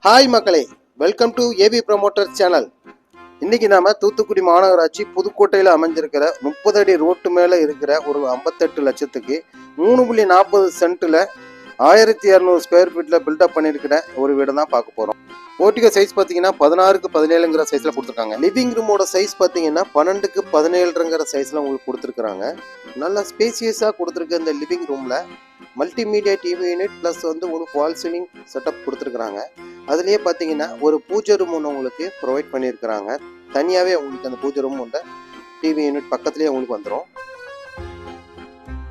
Hi மக்களே, welcome to AV promoter channel. இன்னைக்கு நாம தூத்துக்குடி மாநகராட்சி புதுக்கோட்டையில் அமைஞ்சிருக்கிற 30 அடி ரோட்டு மேலே இருக்கிற ஒரு 58 லட்சத்துக்கு 3.40 சென்ட்டில் 1200 ஸ்கொயர் ஃபீட்டில் பில்டப் பண்ணியிருக்கிற ஒரு வீடு தான் பார்க்க போகிறோம். போர்ட்டிகோ சைஸ் பார்த்தீங்கன்னா 16க்கு 17ங்கிற சைஸில் கொடுத்துருக்காங்க. லிவிங் ரூமோட சைஸ் பார்த்தீங்கன்னா 12க்கு 17ங்கிற சைஸில் உங்களுக்கு கொடுத்துருக்குறாங்க. நல்லா ஸ்பேசியஸாக கொடுத்துருக்க இந்த லிவிங் ரூமில் மல்டிமீடியா டிவி யூனிட் ப்ளஸ் வந்து உங்களுக்கு வால் சீலிங் செட்டப் கொடுத்துருக்குறாங்க. அதுலேயே பார்த்தீங்கன்னா ஒரு பூஜை ரூம் ஒன்று உங்களுக்கு ப்ரொவைட் பண்ணியிருக்கிறாங்க. தனியாகவே உங்களுக்கு அந்த பூஜை ரூம் உள்ள டிவி யூனிட் பக்கத்துலேயே உங்களுக்கு வந்துடும்.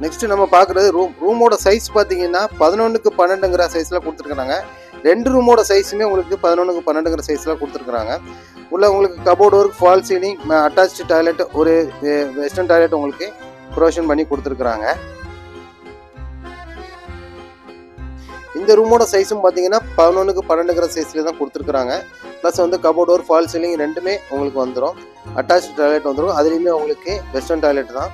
நெக்ஸ்ட் நம்ம பார்க்குறது ரூமோட சைஸ் பார்த்தீங்கன்னா 11க்கு 12ங்கிற சைஸில் கொடுத்துருக்குறாங்க. 2 ரூமோட சைஸுமே உங்களுக்கு 11க்கு 12ங்கிற சைஸில் கொடுத்துருக்குறாங்க. உள்ள உங்களுக்கு cupboard work, false ceiling, attach toilet, ஒரு வெஸ்டர்ன் டாய்லெட் உங்களுக்கு ப்ரொவிஷன் பண்ணி கொடுத்துருக்குறாங்க. இந்த ரூமோட சைஸும் பார்த்தீங்கன்னா 11க்கு 12ங்கிற சைஸ்ல தான் கொடுத்துருக்குறாங்க. ப்ளஸ் வந்து கபோர்ட் ஒரு ஃபால் சீலிங் ரெண்டுமே உங்களுக்கு வந்துடும். அட்டாச் டாய்லெட் வந்துடும். அதுலேயுமே உங்களுக்கு வெஸ்டர்ன் டாய்லெட் தான்.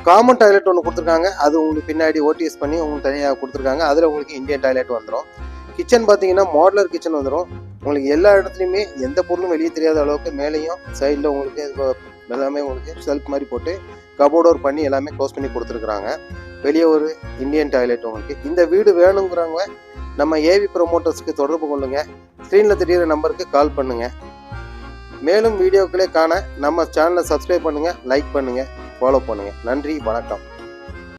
காமன் டாய்லெட் ஒன்று கொடுத்துருக்காங்க. அது உங்களுக்கு பின்னாடி ஓடிஎஸ் பண்ணி உங்களுக்கு தனியாக கொடுத்துருக்காங்க. அதில் உங்களுக்கு இந்தியன் டாய்லெட் வந்துடும். கிச்சன் பார்த்தீங்கன்னா மாடுலர் கிச்சன் வந்துடும். உங்களுக்கு எல்லா இடத்துலையுமே எந்த பொருளும் வெளியே தெரியாத அளவுக்கு மேலேயும் சைடில் உங்களுக்கு எல்லாமே உங்களுக்கு செல்ஃப் மாதிரி போட்டு கபோர்ட் ஒர்க் பண்ணி எல்லாமே க்ளோஸ் பண்ணி கொடுத்துருக்குறாங்க. வெளியே ஒரு இந்தியன் டாய்லெட் உங்களுக்கு. இந்த வீடு வேணுங்கிறவங்க நம்ம ஏவி ப்ரொமோட்டர்ஸ்க்கு தொடர்பு கொள்ளுங்க. ஸ்க்ரீனில் தெரிகிற நம்பருக்கு கால் பண்ணுங்க. மேலும் வீடியோக்களே காண நம்ம சேனலை சப்ஸ்கிரைப் பண்ணுங்க, லைக் பண்ணுங்க, ஃபாலோ பண்ணுங்க. நன்றி, வணக்கம்.